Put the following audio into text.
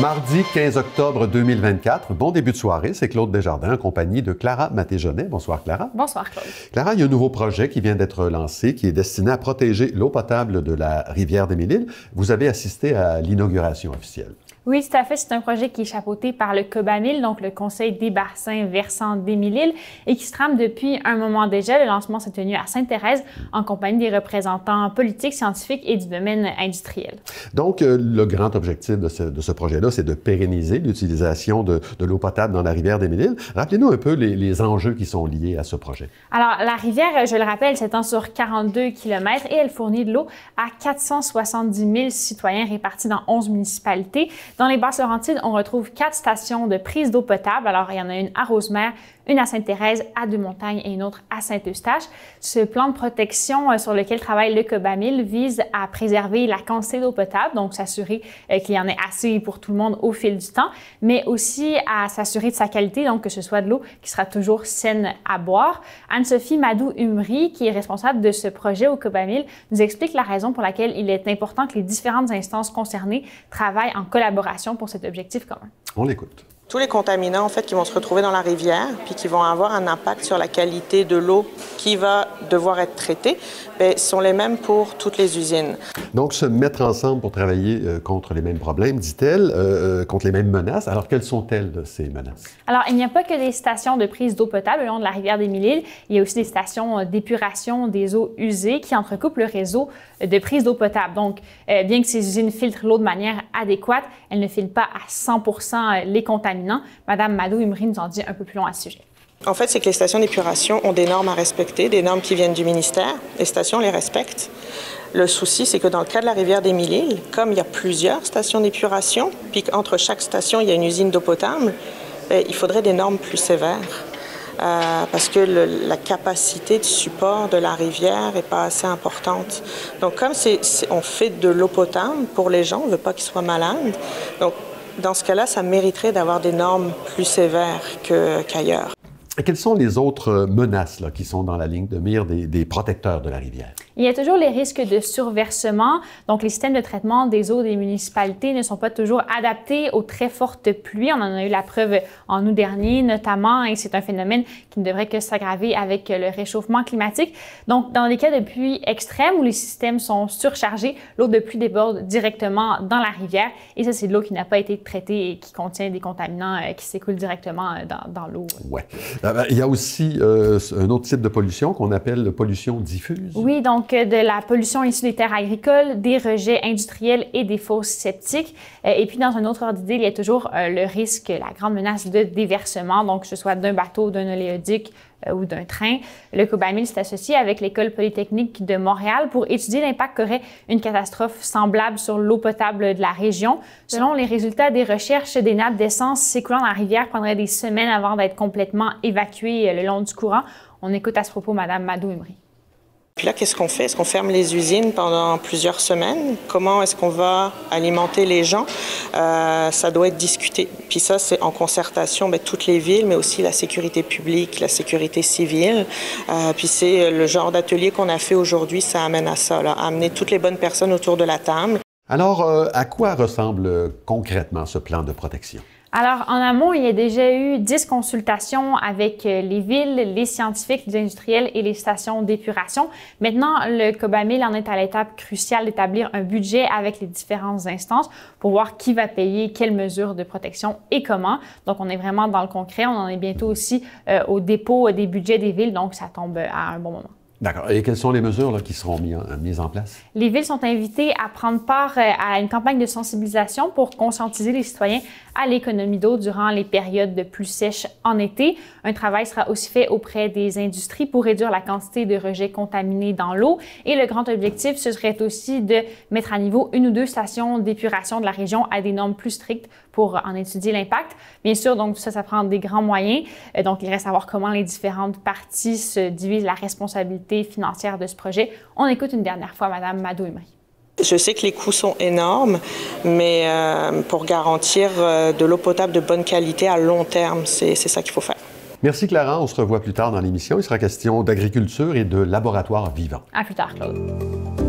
Mardi 15 octobre 2024, bon début de soirée, c'est Claude Desjardins en compagnie de Clara Matéjonet. Bonsoir Clara. Bonsoir Claude. Clara, il y a un nouveau projet qui vient d'être lancé qui est destiné à protéger l'eau potable de la rivière des Mille-Îles. Vous avez assisté à l'inauguration officielle. Oui, tout à fait. C'est un projet qui est chapeauté par le COBAMIL, donc le Conseil des bassins versants des Mille-Îles, et qui se trame depuis un moment déjà. Le lancement s'est tenu à Sainte-Thérèse en compagnie des représentants politiques, scientifiques et du domaine industriel. Donc, le grand objectif de ce projet-là, c'est de pérenniser l'utilisation de l'eau potable dans la rivière des Mille-Îles. Rappelez-nous un peu les enjeux qui sont liés à ce projet. Alors, la rivière, je le rappelle, s'étend sur 42 km et elle fournit de l'eau à 470 000 citoyens répartis dans 11 municipalités. Dans les Basses-Laurentides, on retrouve 4 stations de prise d'eau potable. Alors, il y en a une à Rosemère, une à Sainte-Thérèse, à Deux-Montagnes et une autre à Saint-Eustache. Ce plan de protection sur lequel travaille le COBAMIL vise à préserver la quantité d'eau potable, donc s'assurer qu'il y en ait assez pour tout le monde au fil du temps, mais aussi à s'assurer de sa qualité, donc que ce soit de l'eau qui sera toujours saine à boire. Anne-Sophie Madou-Umri, qui est responsable de ce projet au COBAMIL, nous explique la raison pour laquelle il est important que les différentes instances concernées travaillent en collaboration pour cet objectif commun. On l'écoute. Tous les contaminants, en fait, qui vont se retrouver dans la rivière, puis qui vont avoir un impact sur la qualité de l'eau qui va devoir être traitée, bien, sont les mêmes pour toutes les usines. Donc, se mettre ensemble pour travailler contre les mêmes problèmes, dit-elle, contre les mêmes menaces. Alors, quelles sont-elles, ces menaces? Alors, il n'y a pas que des stations de prise d'eau potable le long de la rivière des Mille-Îles. Il y a aussi des stations d'épuration des eaux usées qui entrecoupent le réseau de prise d'eau potable. Donc, bien que ces usines filtrent l'eau de manière adéquate, elles ne filtrent pas à 100% les contaminants. Madame Madou-Umri nous en dit un peu plus long à ce sujet. En fait, c'est que les stations d'épuration ont des normes à respecter, des normes qui viennent du ministère. Les stations les respectent. Le souci, c'est que dans le cas de la rivière des Mille-Îles, comme il y a plusieurs stations d'épuration, puis qu'entre chaque station, il y a une usine d'eau potable, bien, il faudrait des normes plus sévères. Parce que la capacité de support de la rivière n'est pas assez importante. Donc, comme on fait de l'eau potable pour les gens, on ne veut pas qu'ils soient malades. Donc, dans ce cas-là, ça mériterait d'avoir des normes plus sévères qu'ailleurs. Et quelles sont les autres menaces là, qui sont dans la ligne de mire des protecteurs de la rivière? Il y a toujours les risques de surversement. Donc, les systèmes de traitement des eaux des municipalités ne sont pas toujours adaptés aux très fortes pluies. On en a eu la preuve en août dernier, notamment, et c'est un phénomène qui ne devrait que s'aggraver avec le réchauffement climatique. Donc, dans les cas de pluie extrêmes où les systèmes sont surchargés, l'eau de pluie déborde directement dans la rivière. Et ça, c'est de l'eau qui n'a pas été traitée et qui contient des contaminants qui s'écoulent directement dans l'eau. Oui. Il y a aussi un autre type de pollution qu'on appelle la pollution diffuse. Oui, donc de la pollution issue des terres agricoles, des rejets industriels et des fosses septiques. Et puis, dans un autre ordre d'idée, il y a toujours le risque, la grande menace de déversement, donc que ce soit d'un bateau, d'un oléoduc ou d'un train. Le COBAMIL s'est associé avec l'École polytechnique de Montréal pour étudier l'impact qu'aurait une catastrophe semblable sur l'eau potable de la région. Selon les résultats des recherches, des nappes d'essence s'écoulant dans la rivière prendraient des semaines avant d'être complètement évacuées le long du courant. On écoute à ce propos Mme Madou-Umri. Puis là, qu'est-ce qu'on fait? Est-ce qu'on ferme les usines pendant plusieurs semaines? Comment est-ce qu'on va alimenter les gens? Ça doit être discuté. Puis ça, c'est en concertation avec toutes les villes, mais aussi la sécurité publique, la sécurité civile. Puis c'est le genre d'atelier qu'on a fait aujourd'hui, ça amène à ça, là, à amener toutes les bonnes personnes autour de la table. Alors, à quoi ressemble concrètement ce plan de protection? Alors, en amont, il y a déjà eu 10 consultations avec les villes, les scientifiques, les industriels et les stations d'épuration. Maintenant, le COBAMIL en est à l'étape cruciale d'établir un budget avec les différentes instances pour voir qui va payer quelles mesures de protection et comment. Donc, on est vraiment dans le concret. On en est bientôt aussi au dépôt des budgets des villes, donc ça tombe à un bon moment. D'accord. Et quelles sont les mesures là, qui seront mises en place? Les villes sont invitées à prendre part à une campagne de sensibilisation pour conscientiser les citoyens à l'économie d'eau durant les périodes de plus sèches en été. Un travail sera aussi fait auprès des industries pour réduire la quantité de rejets contaminés dans l'eau. Et le grand objectif, ce serait aussi de mettre à niveau 1 ou 2 stations d'épuration de la région à des normes plus strictes pour en étudier l'impact. Bien sûr, donc ça prend des grands moyens. Donc, il reste à voir comment les différentes parties se divisent la responsabilité financière de ce projet. On écoute une dernière fois Mme Madou-Umri. Je sais que les coûts sont énormes, mais pour garantir de l'eau potable de bonne qualité à long terme, c'est ça qu'il faut faire. Merci Clara, on se revoit plus tard dans l'émission. Il sera question d'agriculture et de laboratoires vivants. À plus tard, Claude.